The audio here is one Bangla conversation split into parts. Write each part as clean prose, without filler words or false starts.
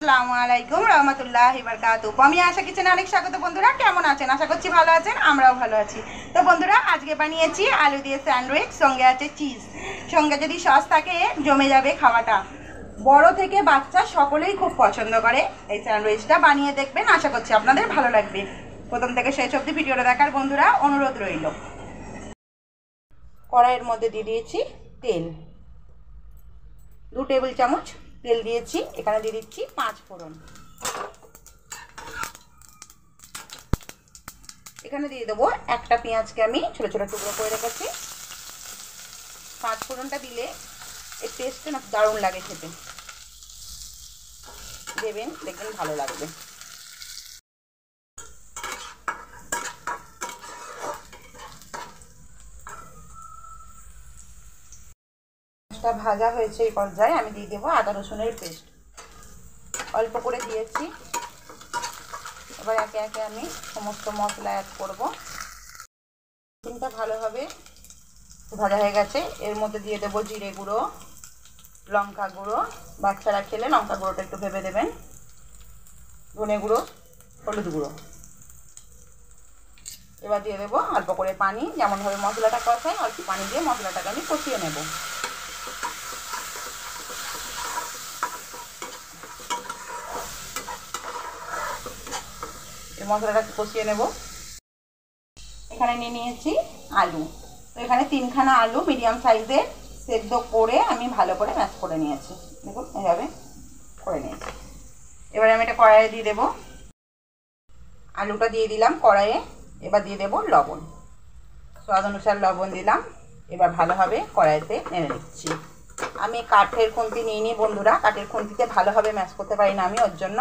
আসসালামু আলাইকুম রহমতুল্লাহি বারাকাতুহু। আমি আশা কিচেনে অনেক স্বাগত। বন্ধুরা কেমন আছেন? আশা করছি ভালো আছেন, আমরাও ভালো আছি। তো বন্ধুরা আজকে বানিয়েছি আলু দিয়ে স্যান্ডউইচ, সঙ্গে আছে চিজ, সঙ্গে যদি সস থাকে জমে যাবে খাওয়াটা। বড় থেকে বাচ্চা সকলেই খুব পছন্দ করে এই স্যান্ডউইচটা। বানিয়ে দেখবেন, আশা করছি আপনাদের ভালো লাগবে। প্রথম থেকে শেষ অবধি ভিডিওটা দেখার বন্ধুরা অনুরোধ রইল। কড়াইয়ের মধ্যে দিয়ে দিয়েছি তেল, 2 টেবিল চামচ তেল দিয়েছি। এখানে দিয়ে দিচ্ছি 5 ফোড়ন। এখানে দিয়ে দেবো একটা পেঁয়াজকে আমি ছোট ছোট টুকরো করে রেখেছি। 5 ফোড়নটা দিলে এর টেস্টটা না দারুণ লাগে খেতে, দেবেন দেখবেন ভালো লাগবে। ভাজা হয়েছে, এই পর্যায়ে আমি দিয়ে দেবো আদা রসুনের পেস্ট, অল্প করে দিয়েছি। এবার একে একে আমি সমস্ত মশলা অ্যাড করব। চিকেনটা ভালোভাবে ভাজা হয়ে গেছে। এর মধ্যে দিয়ে দেবো জিরে গুঁড়ো, লঙ্কা গুঁড়ো, বাচ্চারা খেলে লঙ্কা গুঁড়োটা একটু ভেবে দেবেন, ধনে গুঁড়ো, হলুদ গুঁড়ো। এবার দিয়ে দেবো অল্প করে পানি, যেমনভাবে মশলাটা কষায় অল্প পানি দিয়ে মশলাটাকে আমি কষিয়ে নেব। মশলাটা কষিয়ে নেব। এখানে নিয়ে নিয়েছি আলু। তো এখানে 3খানা আলু মিডিয়াম সাইজের সেদ্ধ করে আমি ভালো করে ম্যাশ করে নিয়েছি। দেখুন এইভাবে করে নিয়েছি। এবারে আমি এটা কড়াইয়ে দিয়ে দেবো। আলুটা দিয়ে দিলাম কড়াইয়ে। এবার দিয়ে দেবো লবণ, স্বাদ অনুসার লবণ দিলাম। এবার ভালোভাবে কড়াইতে নেড়ে নিচ্ছি। আমি কাঠের খুন্তি নিয়ে নিই বন্ধুরা, কাঠের খুন্তিতে ভালোভাবে ম্যাশ করতে পারি না আমি, ওর জন্য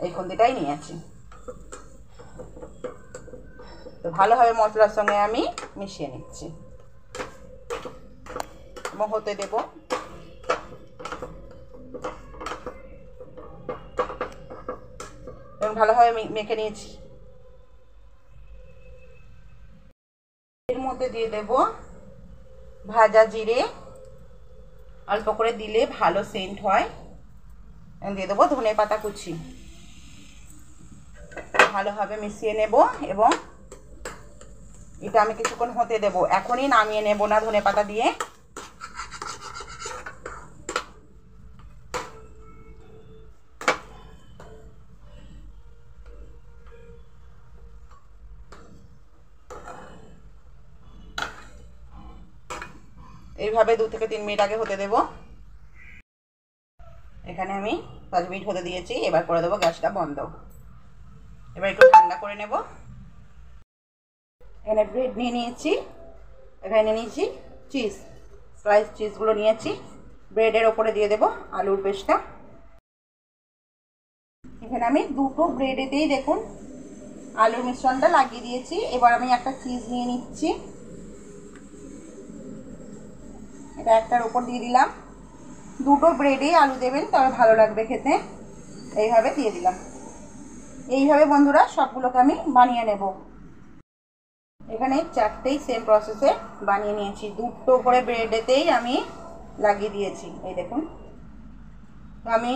এই খুন্তিটাই নিয়েছি। তো ভালোভাবে মশলার সঙ্গে আমি মিশিয়ে নিচ্ছি এবং হতে দেব। এবং ভালোভাবে মেখে নিয়েছি। এর মধ্যে দিয়ে দেব ভাজা জিরে, অল্প করে দিলে ভালো সেন্ট হয়। এবং দিয়ে দেবো ধনে পাতা কুচি। ভালোভাবে মিশিয়ে নেব এবং এটা আমি কিছুক্ষণ হতে দেব। এখনই নামিয়ে নেব না ধনে পাতা দিয়ে। এইভাবে 2 থেকে 3 মিনিট আগে হতে দেব। এখানে আমি 5 মিনিট হতে দিয়েছি। এবার করে দেবো গ্যাসটা বন্ধ। এবার একটু ঠান্ডা করে নেব। এখানে ব্রেড নিয়ে নিয়েছি, এখানে নিয়ে নিয়েছি চিজ, স্লাইস চিজগুলো নিয়েছি। ব্রেডের ওপরে দিয়ে দেব আলুর পেস্টটা। এখানে আমি 2টো ব্রেডেতেই দেখুন আলুর মিশ্রণটা লাগিয়ে দিয়েছি। এবার আমি একটা চিজ নিয়ে নিচ্ছি, এটা একটার ওপর দিয়ে দিলাম। 2টো ব্রেডেই আলু দেবেন, তবে ভালো লাগবে খেতে। এইভাবে দিয়ে দিলাম। এইভাবে বন্ধুরা সবগুলোকে আমি বানিয়ে নেব। এখানে 4টেই সেম প্রসেসে বানিয়ে নিয়েছি। 2টো করে ব্রেডেতেই আমি লাগিয়ে দিয়েছি। এই দেখুন, আমি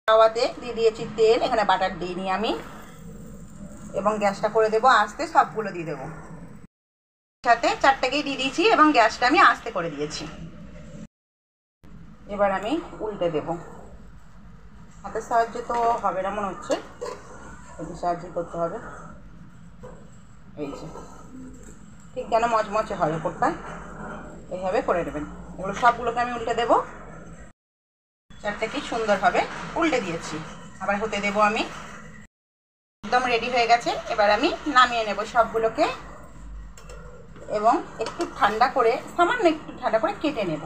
তাওয়াতে দিয়ে দিয়েছি তেল, এখানে বাটার দিইনি আমি। এবং গ্যাসটা করে দেবো আস্তে, সবগুলো দিয়ে দেবো সাথে। 4টাকেই দিয়ে দিয়েছি এবং গ্যাসটা আমি আস্তে করে দিয়েছি। এবার আমি উল্টে দেব। হাতের সাহায্যে তো হবে না মনে হচ্ছে, হাতের সাহায্যে করতে হবে। এই যে ঠিক যেন মচমচে হবে কোটটা, এইভাবে করে দেবেন। এগুলো সবগুলোকে আমি উল্টে দেবো। 4টে কি সুন্দরভাবে উল্টে দিয়েছি। আবার হতে দেব আমি। একদম রেডি হয়ে গেছে। এবার আমি নামিয়ে নেব সবগুলোকে এবং একটু ঠান্ডা করে, সামান্য একটু ঠান্ডা করে কেটে নেব।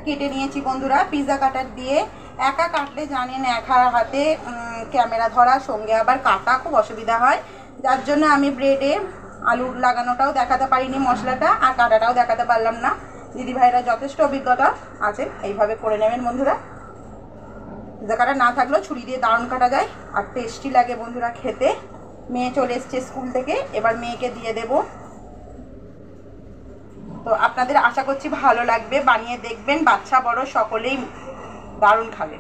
কেটে নিয়েছি বন্ধুরা পিৎজা কাটার দিয়ে। একা কাটলে জানেন এক হাতে ক্যামেরা ধরা, সঙ্গে আবার কাটা খুব অসুবিধা হয়, যার জন্য আমি ব্রেডে আলুর লাগানোটাও দেখাতে পারিনি, মশলাটা আর কাটাটাও দেখাতে পারলাম না। দিদিভাইরা যথেষ্ট অভিজ্ঞতা আছে, এইভাবে করে নেবেন বন্ধুরা। পিৎজা কাটা না থাকলেও ছুরি দিয়ে দারুণ কাটা যায় আর টেস্টি লাগে বন্ধুরা খেতে। মেয়ে চলে এসছে স্কুল থেকে, এবার মেয়েকে দিয়ে দেব। তো আপনাদের আশা করছি ভালো লাগবে, বানিয়ে দেখবেন, বাচ্চা বড় সকলেই দারুণ খাবে।